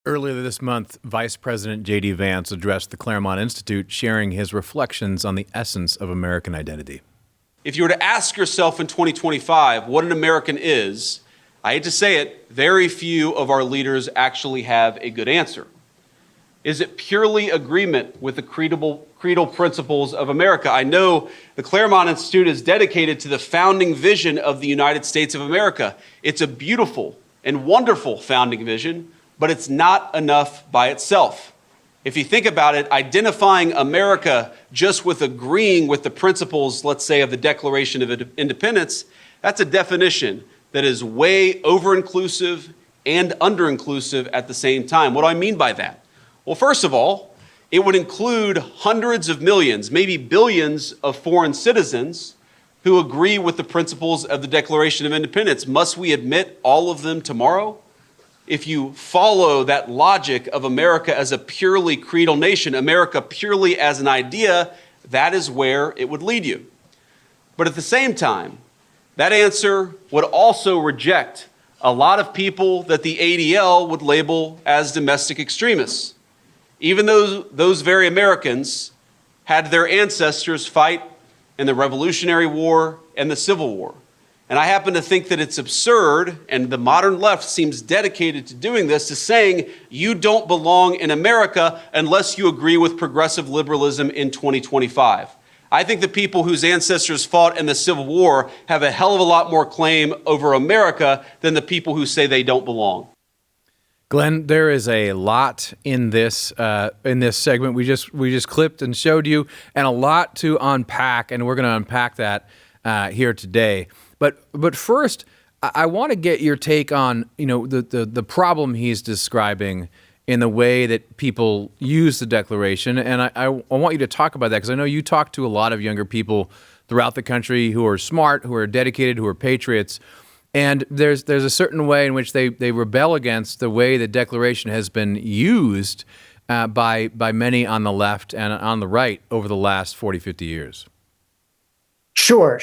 Earlier this month, Vice President JD Vance addressed the Claremont Institute, sharing his reflections on the essence of American identity. If you were to ask yourself in 2025 what an American is, I hate to say it, very few of our leaders actually have a good answer. Is it purely agreement with the creedal principles of America? I know the Claremont Institute is dedicated to the founding vision of the United States of America. It's a beautiful and wonderful founding vision, but it's not enough by itself. If you think about it, identifying America just with agreeing with the principles, let's say, of the Declaration of Independence, that's a definition that is way over-inclusive and under-inclusive at the same time. What do I mean by that? Well, first of all, it would include hundreds of millions, maybe billions of foreign citizens who agree with the principles of the Declaration of Independence. Must we admit all of them tomorrow? If you follow that logic of America as a purely creedal nation, America purely as an idea, that is where it would lead you. But at the same time, that answer would also reject a lot of people that the ADL would label as domestic extremists. Even though those very Americans had their ancestors fight in the Revolutionary War and the Civil War. And I happen to think that it's absurd, and the modern left seems dedicated to doing this, to saying you don't belong in America unless you agree with progressive liberalism in 2025. I think the people whose ancestors fought in the Civil War have a hell of a lot more claim over America than the people who say they don't belong. Glenn, there is a lot in this segment we just clipped and showed you, and a lot to unpack, and we're going to unpack that here today. But first, I want to get your take on the problem he's describing in the way that people use the Declaration, and I want you to talk about that because I know you talk to a lot of younger people throughout the country who are smart, who are dedicated, who are patriots, and there's a certain way in which they rebel against the way the Declaration has been used by many on the left and on the right over the last 40, 50 years. Sure.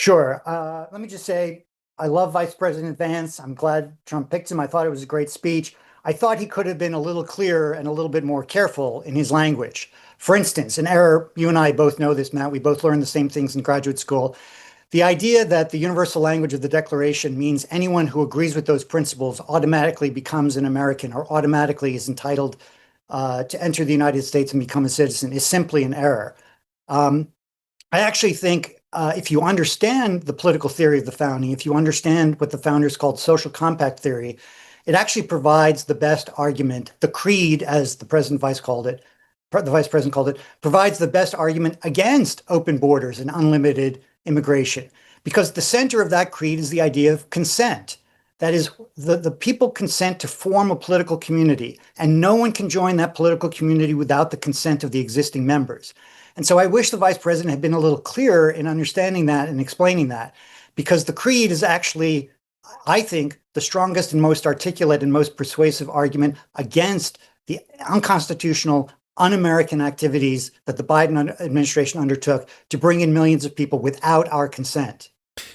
Let me just say, I love Vice President Vance. I'm glad Trump picked him. I thought it was a great speech. I thought he could have been a little clearer and a little bit more careful in his language. For instance, an error, you and I both know this, Matt, we both learned the same things in graduate school. The idea that the universal language of the Declaration means anyone who agrees with those principles automatically becomes an American or automatically is entitled to enter the United States and become a citizen is simply an error. I actually think if you understand the political theory of the founding, if you understand what the founders called social compact theory, it actually provides the best argument. The creed, as the Vice President called it, provides the best argument against open borders and unlimited immigration, because the center of that creed is the idea of consent. That is, the people consent to form a political community, and no one can join that political community without the consent of the existing members. And so I wish the Vice President had been a little clearer in understanding that and explaining that, because the creed is actually, I think, the strongest and most articulate and most persuasive argument against the unconstitutional, un-American activities that the Biden administration undertook to bring in millions of people without our consent.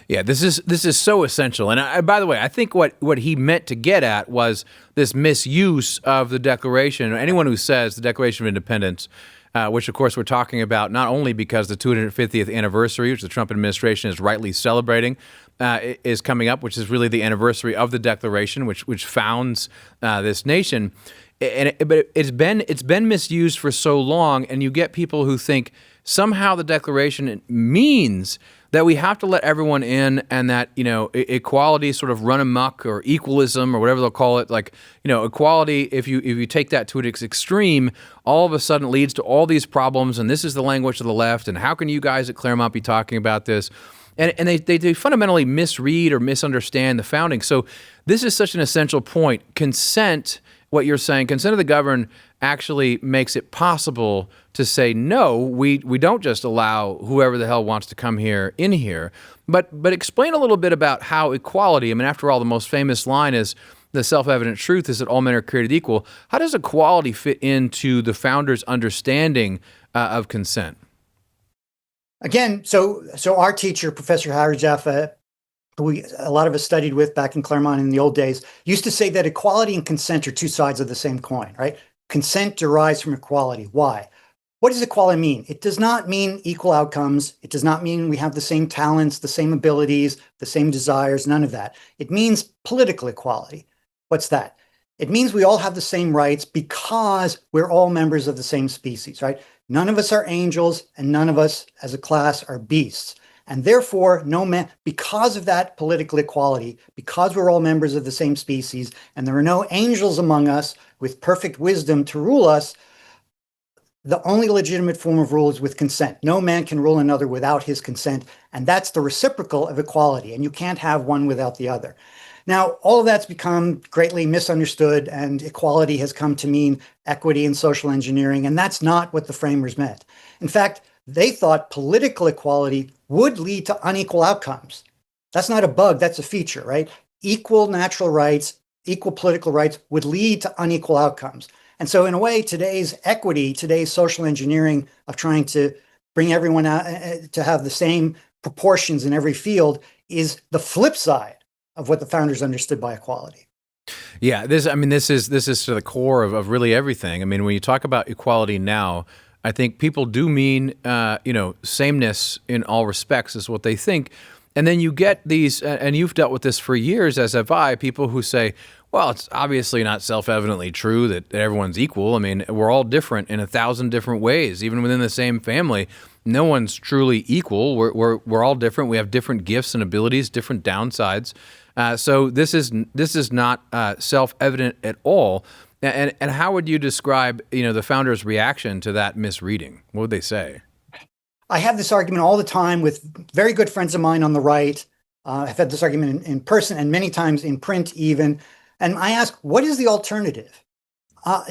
Yeah, this is so essential. And by the way, I think what he meant to get at was this misuse of the Declaration. Anyone who says the Declaration of Independence, which of course we're talking about not only because the 250th anniversary, which the Trump administration is rightly celebrating, is coming up, which is really the anniversary of the Declaration, which founds this nation. But it's been misused for so long, and you get people who think somehow the Declaration means that we have to let everyone in, and that equality sort of run amok, or equalism, or whatever they'll call it. Like equality, if you take that to its extreme, all of a sudden leads to all these problems. And this is the language of the left. And how can you guys at Claremont be talking about this? And they fundamentally misread or misunderstand the founding. So this is such an essential point. Consent. What you're saying, consent of the governed actually makes it possible to say, no, we don't just allow whoever the hell wants to come here in here. But explain a little bit about how equality, I mean, after all, the most famous line is the self-evident truth is that all men are created equal. How does equality fit into the founders' understanding of consent? Again, so our teacher, Professor Harry Jaffa, who a lot of us studied with back in Claremont in the old days, used to say that equality and consent are two sides of the same coin, right? Consent derives from equality. Why? What does equality mean? It does not mean equal outcomes. It does not mean we have the same talents, the same abilities, the same desires, none of that. It means political equality. What's that? It means we all have the same rights because we're all members of the same species, right? None of us are angels and none of us as a class are beasts. And therefore, no man, because of that political equality, because we're all members of the same species, and there are no angels among us with perfect wisdom to rule us, the only legitimate form of rule is with consent. No man can rule another without his consent, and that's the reciprocal of equality, and you can't have one without the other. Now, all of that's become greatly misunderstood, and equality has come to mean equity and social engineering, and that's not what the framers meant. In fact, they thought political equality would lead to unequal outcomes. That's not a bug, that's a feature, right? Equal natural rights, equal political rights would lead to unequal outcomes. And so in a way, today's equity, today's social engineering of trying to bring everyone out to have the same proportions in every field is the flip side of what the founders understood by equality. Yeah, this is to the core of really everything. I mean, when you talk about equality now, I think people do mean, sameness in all respects is what they think. And then you get these, and you've dealt with this for years, as have I, people who say, well, it's obviously not self-evidently true that everyone's equal. I mean, we're all different in 1,000 different ways. Even within the same family, no one's truly equal. We're all different. We have different gifts and abilities, different downsides. So this is not self-evident at all. And how would you describe, the founders' reaction to that misreading? What would they say? I have this argument all the time with very good friends of mine on the right. I've had this argument in person and many times in print even. And I ask, what is the alternative?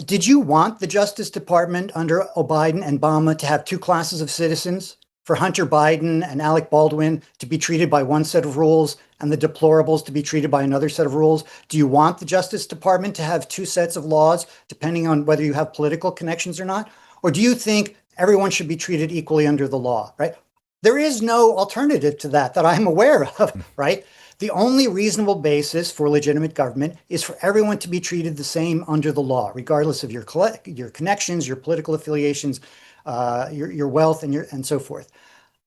Did you want the Justice Department under Biden and Obama to have two classes of citizens? For Hunter Biden and Alec Baldwin to be treated by one set of rules and the deplorables to be treated by another set of rules? Do you want the Justice Department to have two sets of laws, depending on whether you have political connections or not? Or do you think everyone should be treated equally under the law, right? There is no alternative to that I'm aware of, right? The only reasonable basis for legitimate government is for everyone to be treated the same under the law, regardless of your connections, your political affiliations, your wealth, and so forth.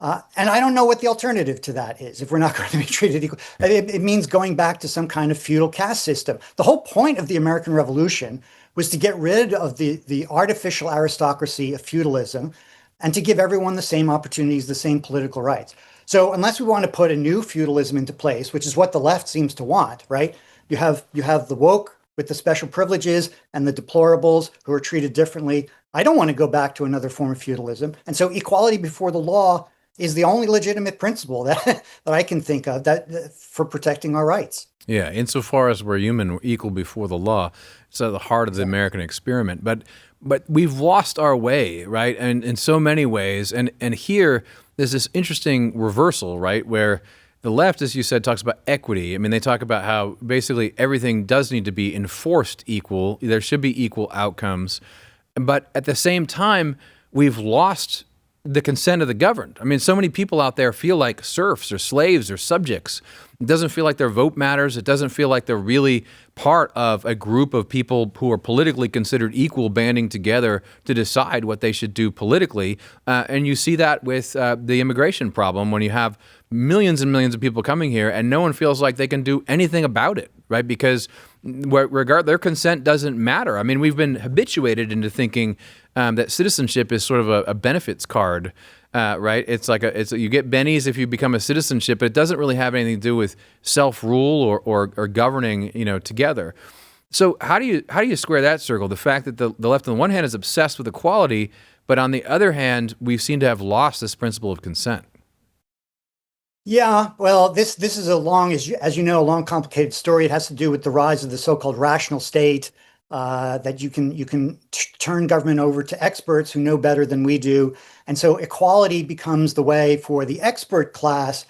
And I don't know what the alternative to that is if we're not going to be treated equal. It means going back to some kind of feudal caste system. The whole point of the American Revolution was to get rid of the artificial aristocracy of feudalism and to give everyone the same opportunities, the same political rights. So unless we want to put a new feudalism into place, which is what the left seems to want, right? You have the woke with the special privileges and the deplorables who are treated differently. I don't want to go back to another form of feudalism. And so equality before the law is the only legitimate principle that I can think of that for protecting our rights. Yeah, insofar as we're human, we're equal before the law. It's at the heart of the American experiment. But we've lost our way, right? And in so many ways. And here, there's this interesting reversal, right? Where the left, as you said, talks about equity. I mean, they talk about how basically everything does need to be enforced equal. There should be equal outcomes. But at the same time, we've lost the consent of the governed. I mean, so many people out there feel like serfs or slaves or subjects. It doesn't feel like their vote matters. It doesn't feel like they're really part of a group of people who are politically considered equal banding together to decide what they should do politically. And you see that with the immigration problem when you have millions and millions of people coming here and no one feels like they can do anything about it, right? Because their consent doesn't matter. I mean, we've been habituated into thinking that citizenship is sort of a benefits card, right? It's like you get bennies if you become a citizenship, but it doesn't really have anything to do with self-rule or governing, together. So how do you square that circle? The fact that the left on the one hand is obsessed with equality, but on the other hand, we seem to have lost this principle of consent. Yeah, well, this is a long, as you know, a long, complicated story. It has to do with the rise of the so-called rational state, that you can turn government over to experts who know better than we do. And so equality becomes the way for the expert class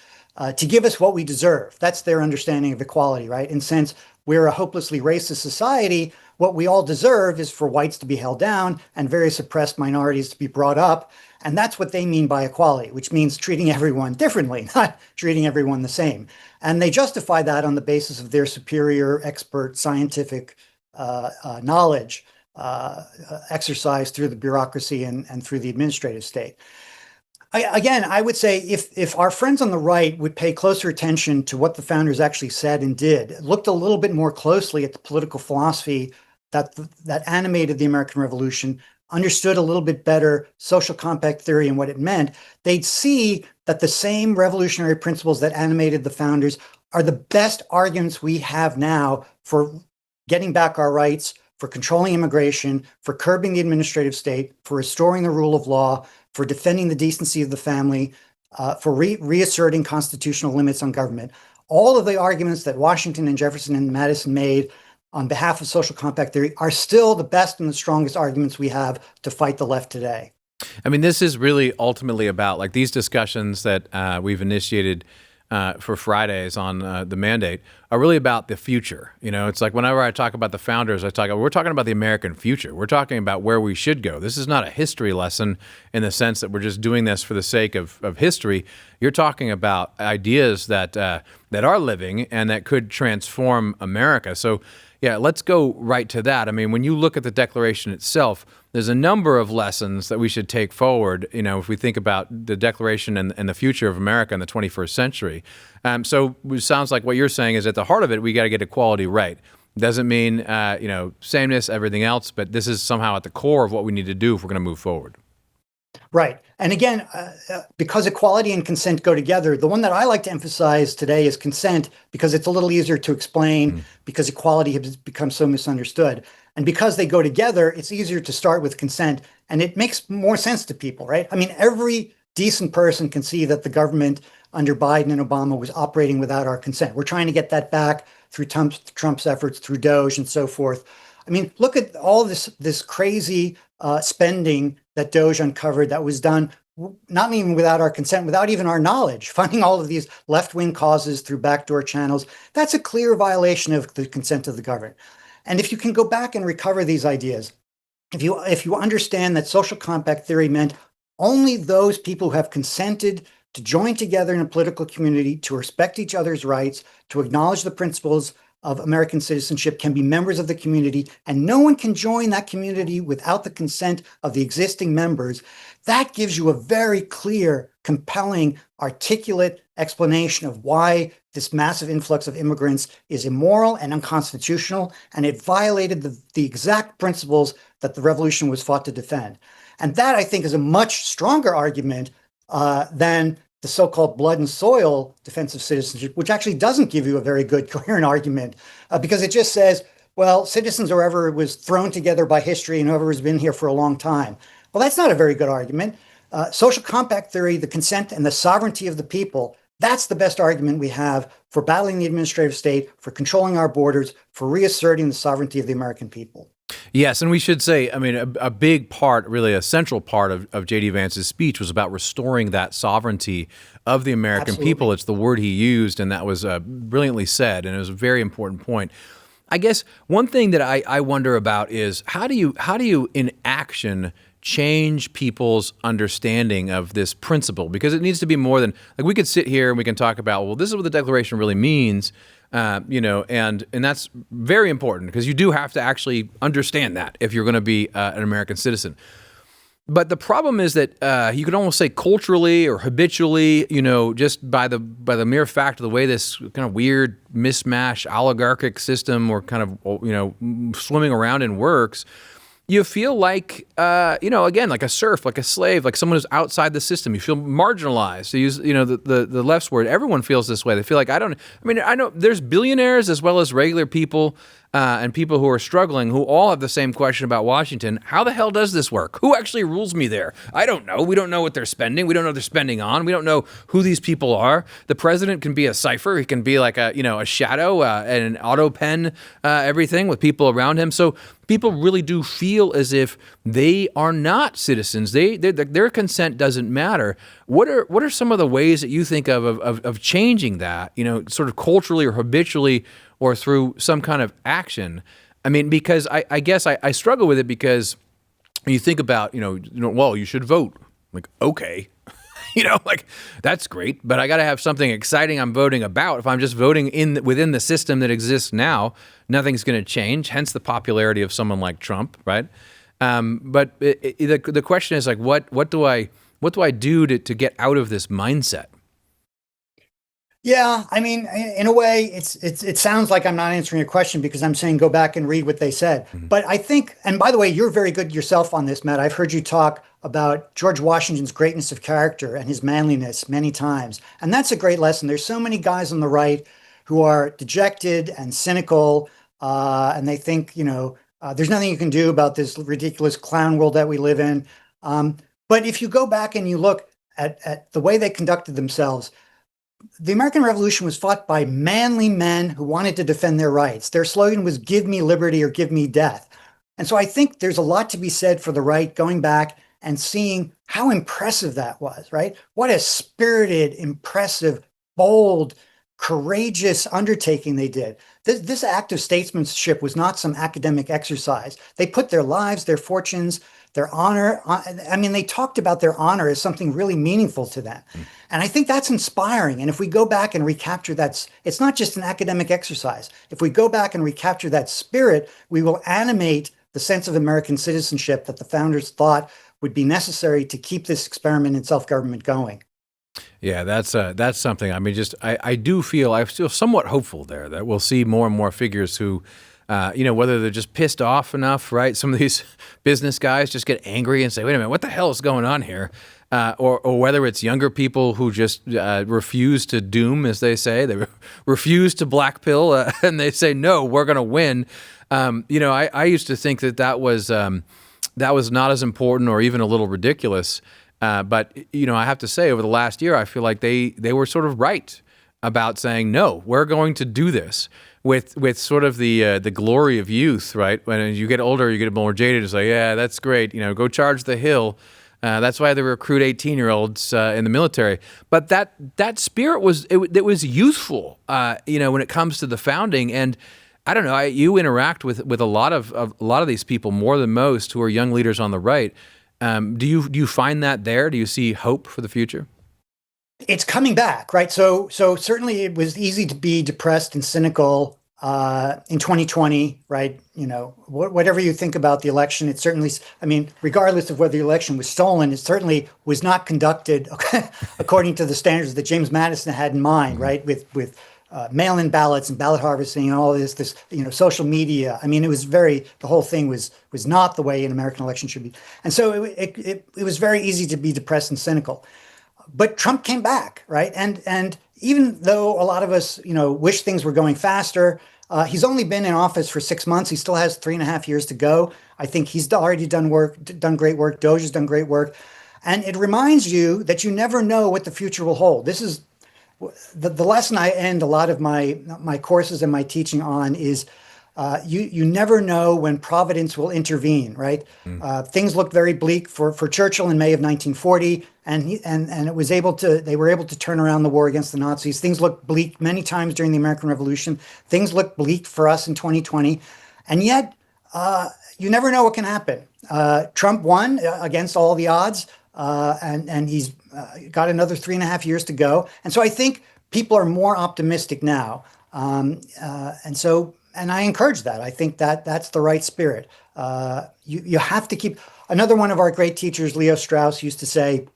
to give us what we deserve. That's their understanding of equality, right? And since we're a hopelessly racist society, what we all deserve is for whites to be held down and various oppressed minorities to be brought up. And that's what they mean by equality, which means treating everyone differently, not treating everyone the same. And they justify that on the basis of their superior expert scientific knowledge exercised through the bureaucracy and through the administrative state. Again, I would say if our friends on the right would pay closer attention to what the founders actually said and did, looked a little bit more closely at the political philosophy that animated the American Revolution, understood a little bit better social compact theory and what it meant, they'd see that the same revolutionary principles that animated the founders are the best arguments we have now for getting back our rights, for controlling immigration, for curbing the administrative state, for restoring the rule of law, for defending the decency of the family, for reasserting constitutional limits on government. All of the arguments that Washington and Jefferson and Madison made on behalf of social compact theory are still the best and the strongest arguments we have to fight the left today. I mean, this is really ultimately about like these discussions that we've initiated for Fridays on the mandate are really about the future. You know, it's like whenever I talk about the founders, we're talking about the American future. We're talking about where we should go. This is not a history lesson in the sense that we're just doing this for the sake of history. You're talking about ideas that are living and that could transform America. So yeah, let's go right to that. I mean, when you look at the Declaration itself, there's a number of lessons that we should take forward, you know, if we think about the Declaration and the future of America in the 21st century. So it sounds like what you're saying is at the heart of it, we got to get equality right. Doesn't mean, sameness, everything else, but this is somehow at the core of what we need to do if we're going to move forward. Right. And again, because equality and consent go together, the one that I like to emphasize today is consent because it's a little easier to explain because equality has become so misunderstood. And because they go together, it's easier to start with consent and it makes more sense to people, right? I mean, every decent person can see that the government under Biden and Obama was operating without our consent. We're trying to get that back through Trump's efforts, through Doge and so forth. I mean, look at all this crazy spending that Doge uncovered that was done not even without our consent, without even our knowledge, funding all of these left-wing causes through backdoor channels. That's a clear violation of the consent of the government. And if you can go back and recover these ideas, if you understand that social compact theory meant only those people who have consented to join together in a political community, to respect each other's rights, to acknowledge the principles of American citizenship can be members of the community, and no one can join that community without the consent of the existing members, that gives you a very clear, compelling, articulate explanation of why this massive influx of immigrants is immoral and unconstitutional, and it violated the exact principles that the revolution was fought to defend. And that, I think, is a much stronger argument than the so-called blood and soil defense of citizenship, which actually doesn't give you a very good coherent argument because it just says, well, citizens are whoever was thrown together by history and whoever has been here for a long time. Well, that's not a very good argument. Social compact theory, the consent and the sovereignty of the people, that's the best argument we have for battling the administrative state, for controlling our borders, for reasserting the sovereignty of the American people. Yes, and we should say, I mean, a big part, really a central part of JD Vance's speech was about restoring that sovereignty of the American people. It's the word he used, and that was brilliantly said, and it was a very important point. I guess one thing that I wonder about is how do you in action change people's understanding of this principle? Because it needs to be more than, like, we could sit here and we can talk about, well, this is what the Declaration really means, and that's very important because you do have to actually understand that if you're going to be an American citizen. But the problem is that you could almost say culturally or habitually, just by the mere fact of the way this kind of weird mismatched oligarchic system or kind of, swimming around in works, you feel like, again, like a serf, like a slave, like someone who's outside the system. You feel marginalized. To use, the left's word. Everyone feels this way. They feel like I know there's billionaires as well as regular people and people who are struggling who all have the same question about Washington. How the hell does this work? Who actually rules me there? I don't know. We don't know what they're spending. We don't know what they're spending on. We don't know who these people are. The president can be a cipher. He can be like a shadow and an auto pen everything with people around him. So people really do feel as if they are not citizens. Their consent doesn't matter. What are some of the ways that you think of changing that, sort of culturally or habitually or through some kind of action I mean, because I guess I struggle with it because you think about, well, you should vote. Like, okay. Like that's great, but I got to have something exciting I'm voting about. If I'm just voting within the system that exists now, nothing's going to change. Hence the popularity of someone like Trump, right? But the question is like, what do I do to get out of this mindset? Yeah, I mean, in a way, it sounds like I'm not answering your question because I'm saying go back and read what they said. But I think, and by the way, you're very good yourself on this, Matt. I've heard you talk about George Washington's greatness of character and his manliness many times. And that's a great lesson. There's so many guys on the right who are dejected and cynical, and they think, there's nothing you can do about this ridiculous clown world that we live in. But if you go back and you look at the way they conducted themselves, the American Revolution was fought by manly men who wanted to defend their rights. Their slogan was "Give me liberty or give me death." And so I think there's a lot to be said for the right going back and seeing how impressive that was, right? What a spirited, impressive, bold, courageous undertaking they did. This act of statesmanship was not some academic exercise. They put their lives, their fortunes, their honor. I mean, they talked about their honor as something really meaningful to them. And I think that's inspiring. And if we go back and recapture that, it's not just an academic exercise. If we go back and recapture that spirit, we will animate the sense of American citizenship that the founders thought would be necessary to keep this experiment in self-government going. Yeah, that's something. I mean, I feel somewhat hopeful there that we'll see more and more figures who, whether they're just pissed off enough, right? Some of these business guys just get angry and say, "Wait a minute, what the hell is going on here?" Or whether it's younger people who just refuse to doom, as they say, they refuse to black pill, and they say, "No, we're going to win." I used to think that was not as important or even a little ridiculous. But I have to say, over the last year, I feel like they were sort of right about saying, no, we're going to do this with sort of the glory of youth, right? When you get older, you get more jaded. It's like, yeah, that's great. Go charge the hill. That's why they recruit 18-year-olds in the military. But that spirit was youthful, when it comes to the founding. And I don't know, you interact with a lot of these people more than most who are young leaders on the right. Do you find that there? Do you see hope for the future? It's coming back, right? So certainly it was easy to be depressed and cynical in 2020, right? Whatever you think about the election, it certainly, I mean, regardless of whether the election was stolen, it certainly was not conducted according to the standards that James Madison had in mind, right? With mail-in ballots and ballot harvesting and all this, social media. I mean, the whole thing was not the way an American election should be. And so it was very easy to be depressed and cynical. But Trump came back, right? And even though a lot of us, wish things were going faster, he's only been in office for 6 months. He still has 3.5 years to go. I think he's already done great work. Doge has done great work. And it reminds you that you never know what the future will hold. This is the lesson I end a lot of my courses and my teaching on is you never know when Providence will intervene, right? Things looked very bleak for Churchill in May of 1940, and they were able to turn around the war against the Nazis. Things looked bleak many times during the American Revolution. Things looked bleak for us in 2020, and yet you never know what can happen. Trump won against all the odds. And he's got another 3.5 years to go. And so I think people are more optimistic now. And I encourage that. I think that's the right spirit. You have to keep, another one of our great teachers, Leo Strauss, used to say,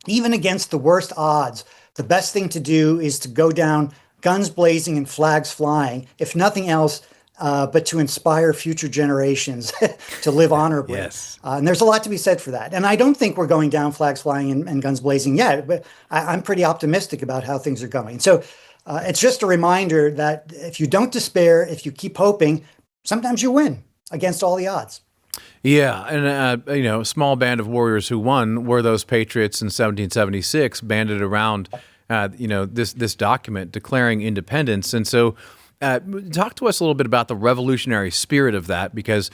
even against the worst odds, the best thing to do is to go down guns blazing and flags flying, if nothing else, but to inspire future generations to live honorably. Yes. And there's a lot to be said for that. And I don't think we're going down flags flying and guns blazing yet, but I'm pretty optimistic about how things are going. So it's just a reminder that if you don't despair, if you keep hoping, sometimes you win against all the odds. Yeah, and a small band of warriors who won were those patriots in 1776, banded around, this document declaring independence. And so, talk to us a little bit about the revolutionary spirit of that, because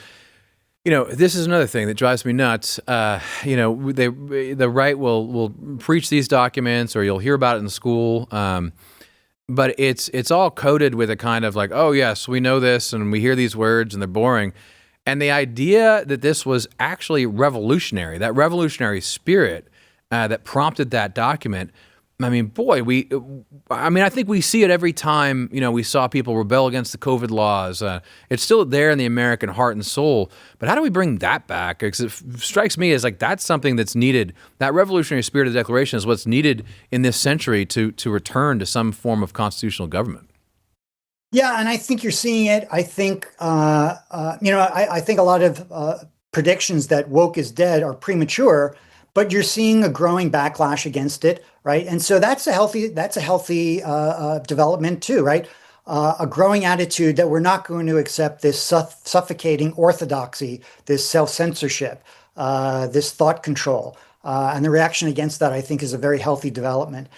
this is another thing that drives me nuts. The right will preach these documents, or you'll hear about it in school. but it's all coded with a kind of like, oh yes, we know this, and we hear these words, and they're boring. And the idea that this was actually revolutionary, that revolutionary spirit that prompted that document. I mean, boy, I think we see it every time, we saw people rebel against the COVID laws. It's still there in the American heart and soul. But how do we bring that back? Because it strikes me as like that's something that's needed. That revolutionary spirit of the Declaration is what's needed in this century to return to some form of constitutional government. Yeah, and I think you're seeing it. I think, I think a lot of predictions that woke is dead are premature, but you're seeing a growing backlash against it, right? And so that's a healthy development too, right? A growing attitude that we're not going to accept this suffocating orthodoxy, this self-censorship, this thought control, and the reaction against that, I think, is a very healthy development.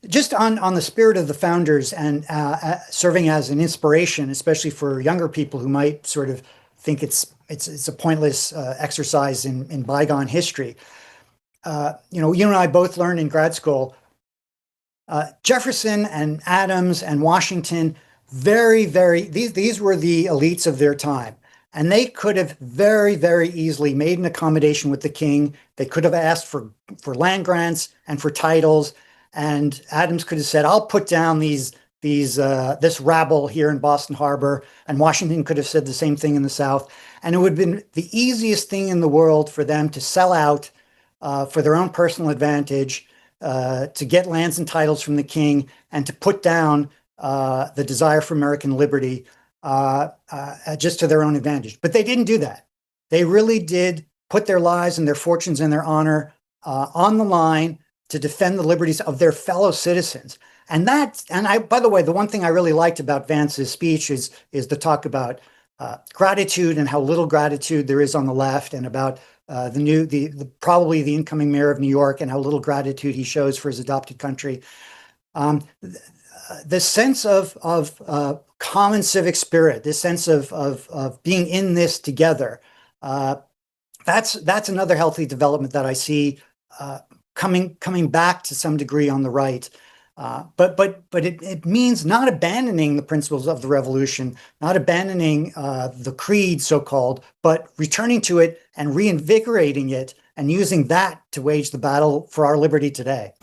Just on the spirit of the founders and serving as an inspiration, especially for younger people who might sort of think it's a pointless exercise in bygone history. You and I both learned in grad school, Jefferson and Adams and Washington, these were the elites of their time. And they could have very, very easily made an accommodation with the king. They could have asked for land grants and for titles. And Adams could have said, I'll put down this rabble here in Boston Harbor. And Washington could have said the same thing in the South. And it would have been the easiest thing in the world for them to sell out for their own personal advantage, to get lands and titles from the king, and to put down the desire for American liberty just to their own advantage. But they didn't do that. They really did put their lives and their fortunes and their honor on the line to defend the liberties of their fellow citizens. By the way, the one thing I really liked about Vance's speech is the talk about gratitude and how little gratitude there is on the left, and about probably the incoming mayor of New York and how little gratitude he shows for his adopted country. The sense of common civic spirit, this sense of being in this together, that's another healthy development that I see coming back to some degree on the right. But it means not abandoning the principles of the revolution, not abandoning the creed, so-called, but returning to it and reinvigorating it and using that to wage the battle for our liberty today.